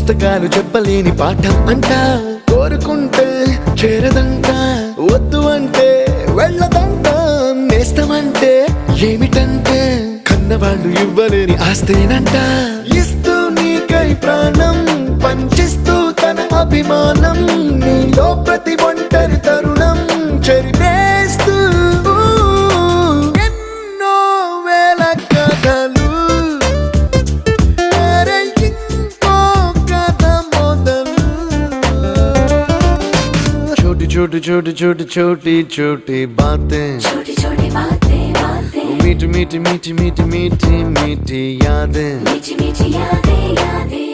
పుస్తకాలు చెప్పలేని పాఠం అంట కోరుకుంటే చేరదంట వద్దు అంటే వెళ్ళదంట నేస్తమంటే ఏమిటంటే కన్నవాళ్ళు ఇవ్వలేని ఆస్తేనంట ఇస్తూ నీకై ప్రాణం పంచిస్తూ తన అభిమానం నీలో ప్రతి ఒంటరి తరుణం చెరిపేస్తూ ఎన్నో వేల కథలు ఇంకో కథ మొదలు छोटी छोटी छोटी छोटी छोटी छोटी बातें छोटी छोटी बातें बातें मीठी मीठी मीठी मीठी मीठी मीठी यादें मीठी मीठी यादें यादें